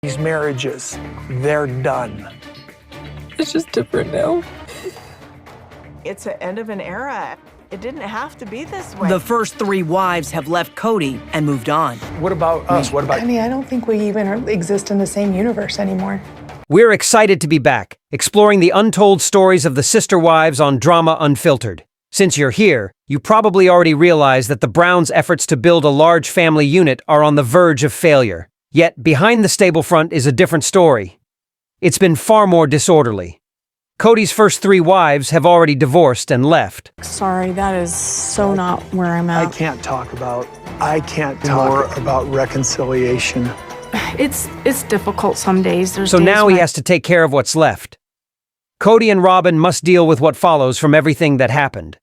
These marriages, they're done. It's just different now. It's the end of an era. It didn't have to be this way. The first 3 wives have left Cody and moved on. What about us? What about I don't think we even exist in the same universe anymore. We're excited to be back, exploring the untold stories of the sister wives on Drama Unfiltered. Since you're here, you probably already realize that the Browns' efforts to build a large family unit are on the verge of failure. Yet, behind the stable front is a different story. It's been far more disorderly. Cody's first 3 wives have already divorced and left. Sorry, that is so not where I'm at. I can't talk about reconciliation. It's difficult some days. So now he has to take care of what's left. Cody and Robin must deal with what follows from everything that happened.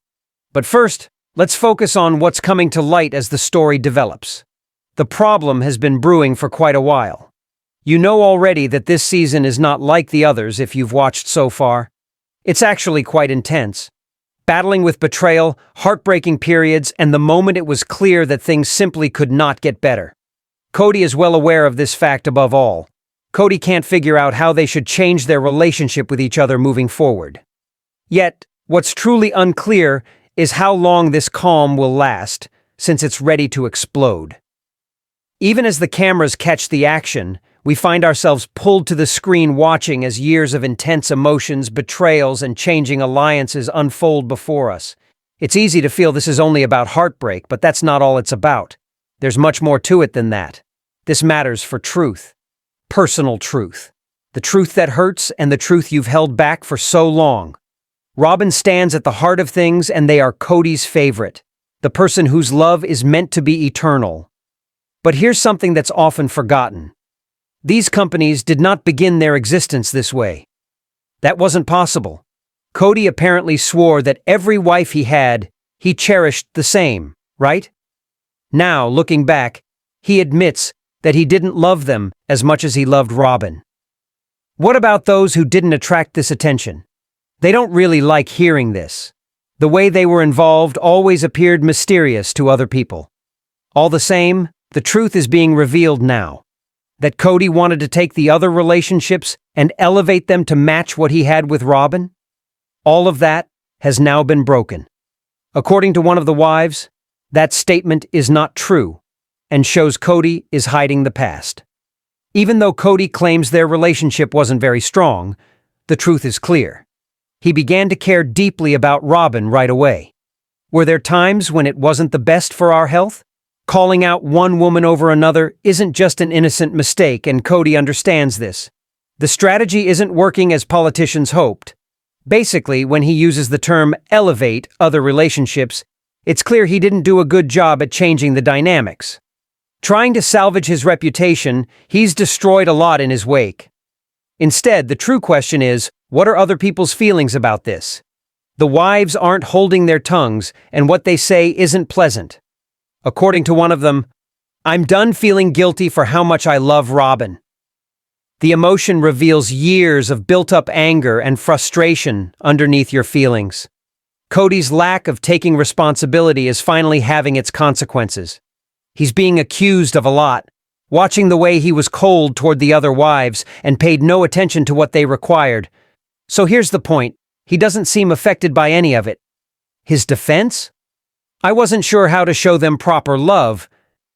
But first, let's focus on what's coming to light as the story develops. The problem has been brewing for quite a while. You know already that this season is not like the others if you've watched so far. It's actually quite intense. Battling with betrayal, heartbreaking periods, and the moment it was clear that things simply could not get better. Cody is well aware of this fact above all. Cody can't figure out how they should change their relationship with each other moving forward. Yet, what's truly unclear is how long this calm will last, since it's ready to explode. Even as the cameras catch the action, we find ourselves pulled to the screen watching as years of intense emotions, betrayals, and changing alliances unfold before us. It's easy to feel this is only about heartbreak, but that's not all it's about. There's much more to it than that. This matters for truth. Personal truth. The truth that hurts and the truth you've held back for so long. Robin stands at the heart of things, and they are Cody's favorite. The person whose love is meant to be eternal. But here's something that's often forgotten. These companies did not begin their existence this way. That wasn't possible. Cody apparently swore that every wife he had, he cherished the same, right? Now, looking back, he admits that he didn't love them as much as he loved Robin. What about those who didn't attract this attention? They don't really like hearing this. The way they were involved always appeared mysterious to other people. All the same, the truth is being revealed now. That Cody wanted to take the other relationships and elevate them to match what he had with Robin? All of that has now been broken. According to one of the wives, that statement is not true and shows Cody is hiding the past. Even though Cody claims their relationship wasn't very strong, the truth is clear. He began to care deeply about Robin right away. Were there times when it wasn't the best for our health? Calling out one woman over another isn't just an innocent mistake, and Cody understands this. The strategy isn't working as politicians hoped. Basically, when he uses the term elevate other relationships, it's clear he didn't do a good job at changing the dynamics. Trying to salvage his reputation, he's destroyed a lot in his wake. Instead, the true question is, what are other people's feelings about this? The wives aren't holding their tongues, and what they say isn't pleasant. According to one of them, "I'm done feeling guilty for how much I love Robin." The emotion reveals years of built-up anger and frustration underneath your feelings. Cody's lack of taking responsibility is finally having its consequences. He's being accused of a lot, watching the way he was cold toward the other wives and paid no attention to what they required. So here's the point, he doesn't seem affected by any of it. His defense? "I wasn't sure how to show them proper love."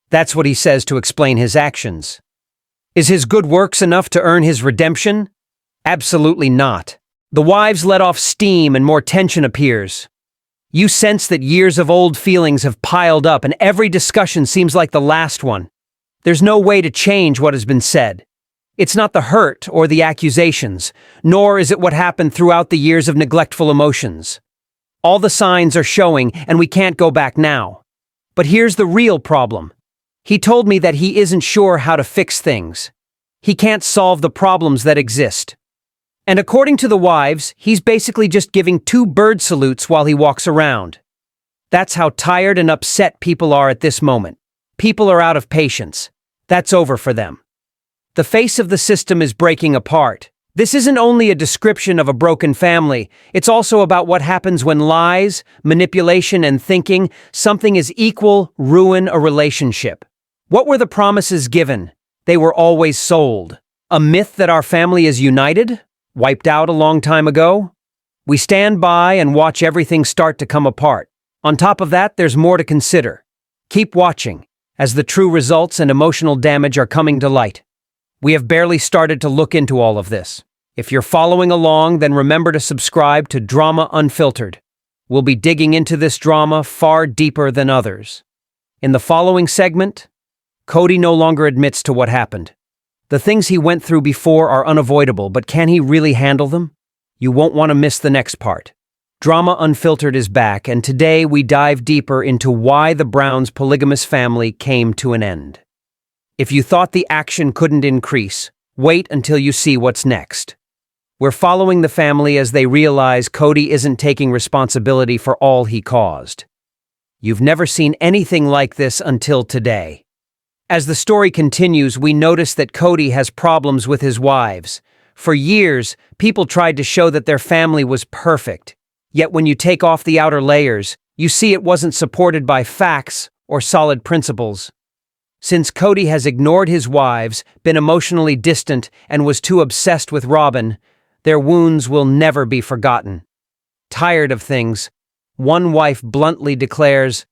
That's what he says to explain his actions. Is his good works enough to earn his redemption? Absolutely not. The wives let off steam and more tension appears. You sense that years of old feelings have piled up and every discussion seems like the last one. There's no way to change what has been said. It's not the hurt or the accusations, nor is it what happened throughout the years of neglectful emotions. All the signs are showing, and we can't go back now. But here's the real problem. He told me that he isn't sure how to fix things. He can't solve the problems that exist. And according to the wives, he's basically just giving 2 bird salutes while he walks around. That's how tired and upset people are at this moment. People are out of patience. That's over for them. The face of the system is breaking apart. This isn't only a description of a broken family, it's also about what happens when lies, manipulation, and thinking something is equal ruin a relationship. What were the promises given? They were always sold. A myth that our family is united? Wiped out a long time ago? We stand by and watch everything start to come apart. On top of that, there's more to consider. Keep watching, as the true results and emotional damage are coming to light. We have barely started to look into all of this. If you're following along, then remember to subscribe to Drama Unfiltered. We'll be digging into this drama far deeper than others. In the following segment, Cody no longer admits to what happened. The things he went through before are unavoidable, but can he really handle them? You won't want to miss the next part. Drama Unfiltered is back, and today we dive deeper into why the Browns' polygamous family came to an end. If you thought the action couldn't increase, wait until you see what's next. We're following the family as they realize Cody isn't taking responsibility for all he caused. You've never seen anything like this until today. As the story continues, we notice that Cody has problems with his wives. For years, people tried to show that their family was perfect. Yet when you take off the outer layers, you see it wasn't supported by facts or solid principles. Since Cody has ignored his wives, been emotionally distant, and was too obsessed with Robin, their wounds will never be forgotten. Tired of things, one wife bluntly declares,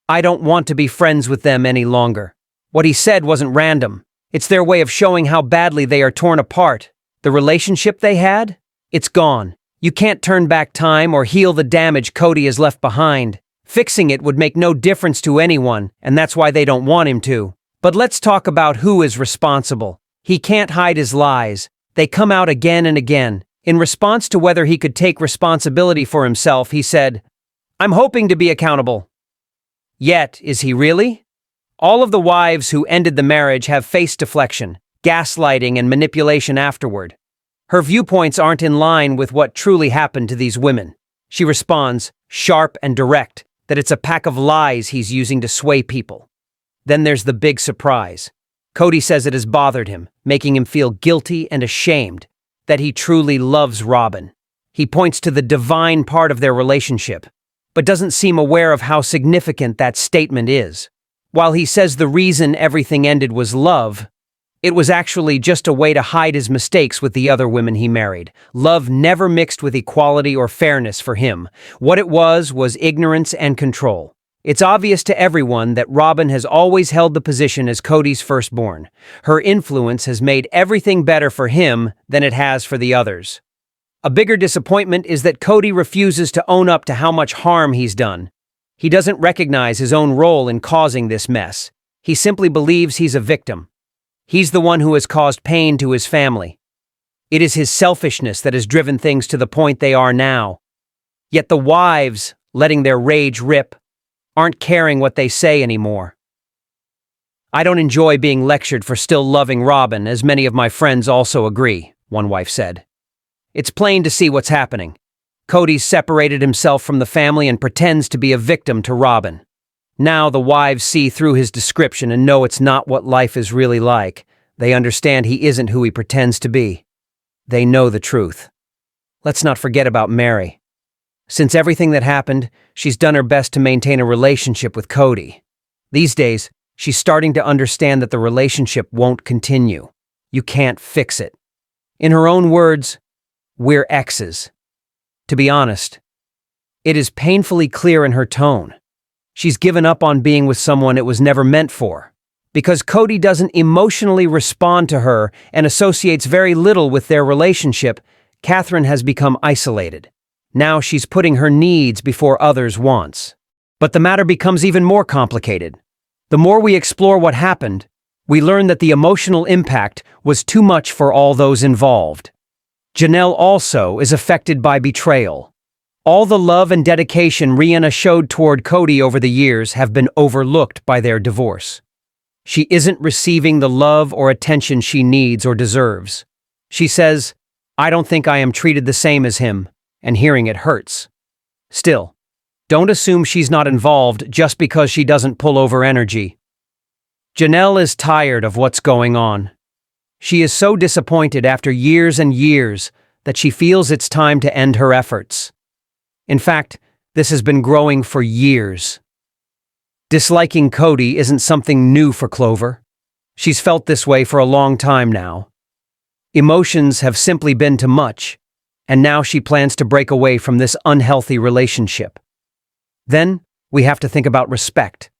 "I don't want to be friends with them any longer." What he said wasn't random. It's their way of showing how badly they are torn apart. The relationship they had? It's gone. You can't turn back time or heal the damage Cody has left behind. Fixing it would make no difference to anyone, and that's why they don't want him to. But let's talk about who is responsible. He can't hide his lies. They come out again and again. In response to whether he could take responsibility for himself, he said, "I'm hoping to be accountable." Yet, is he really? All of the wives who ended the marriage have faced deflection, gaslighting, and manipulation afterward. Her viewpoints aren't in line with what truly happened to these women. She responds, sharp and direct, that it's a pack of lies he's using to sway people. Then there's the big surprise. Cody says it has bothered him, making him feel guilty and ashamed, that he truly loves Robin. He points to the divine part of their relationship, but doesn't seem aware of how significant that statement is. While he says the reason everything ended was love, it was actually just a way to hide his mistakes with the other women he married. Love never mixed with equality or fairness for him. What it was ignorance and control. It's obvious to everyone that Robin has always held the position as Cody's firstborn. Her influence has made everything better for him than it has for the others. A bigger disappointment is that Cody refuses to own up to how much harm he's done. He doesn't recognize his own role in causing this mess. He simply believes he's a victim. He's the one who has caused pain to his family. It is his selfishness that has driven things to the point they are now. Yet the wives, letting their rage rip, aren't caring what they say anymore. "I don't enjoy being lectured for still loving Robin, as many of my friends also agree," one wife said. "It's plain to see what's happening. Cody's separated himself from the family and pretends to be a victim to Robin. Now the wives see through his description and know it's not what life is really like. They understand he isn't who he pretends to be. They know the truth. Let's not forget about Mary. Since everything that happened, she's done her best to maintain a relationship with Cody. These days, she's starting to understand that the relationship won't continue. You can't fix it. In her own words, we're exes. To be honest, it is painfully clear in her tone. She's given up on being with someone it was never meant for. Because Cody doesn't emotionally respond to her and associates very little with their relationship, Catherine has become isolated. Now she's putting her needs before others' wants. But the matter becomes even more complicated. The more we explore what happened, we learn that the emotional impact was too much for all those involved. Janelle also is affected by betrayal. All the love and dedication Rihanna showed toward Cody over the years have been overlooked by their divorce. She isn't receiving the love or attention she needs or deserves. She says, "I don't think I am treated the same as him," and hearing it hurts. Still, don't assume she's not involved just because she doesn't pull over energy. Janelle is tired of what's going on. She is so disappointed after years and years that she feels it's time to end her efforts. In fact, this has been growing for years. Disliking Cody isn't something new for Clover. She's felt this way for a long time now. Emotions have simply been too much, and now she plans to break away from this unhealthy relationship. Then, we have to think about respect.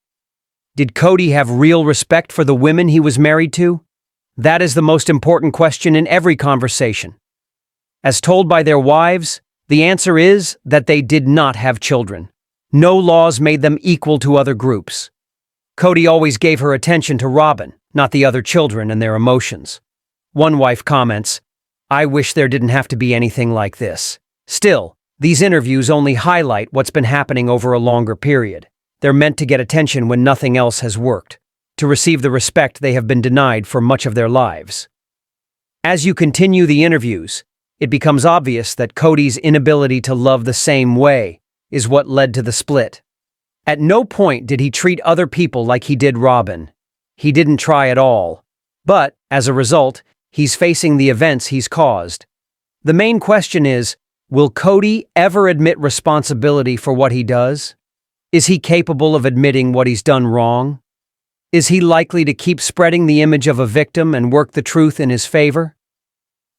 Did Cody have real respect for the women he was married to? That is the most important question in every conversation. As told by their wives, the answer is that they did not have children. No laws made them equal to other groups. Cody always gave her attention to Robin, not the other children and their emotions. One wife comments, "I wish there didn't have to be anything like this." Still, these interviews only highlight what's been happening over a longer period. They're meant to get attention when nothing else has worked, to receive the respect they have been denied for much of their lives. As you continue the interviews, it becomes obvious that Cody's inability to love the same way is what led to the split. At no point did he treat other people like he did Robin. He didn't try at all. But, as a result, he's facing the events he's caused. The main question is, will Cody ever admit responsibility for what he does? Is he capable of admitting what he's done wrong? Is he likely to keep spreading the image of a victim and work the truth in his favor?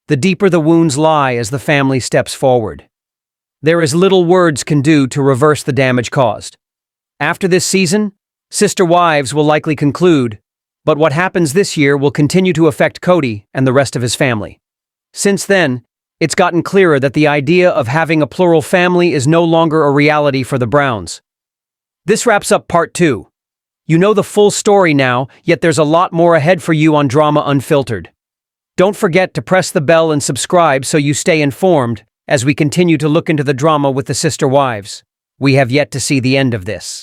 The deeper the wounds lie as the family steps forward. There is little words can do to reverse the damage caused. After this season, Sister Wives will likely conclude, but what happens this year will continue to affect Cody and the rest of his family. Since then, it's gotten clearer that the idea of having a plural family is no longer a reality for the Browns. This wraps up part 2. You know the full story now, yet there's a lot more ahead for you on Drama Unfiltered. Don't forget to press the bell and subscribe so you stay informed as we continue to look into the drama with the Sister Wives. We have yet to see the end of this.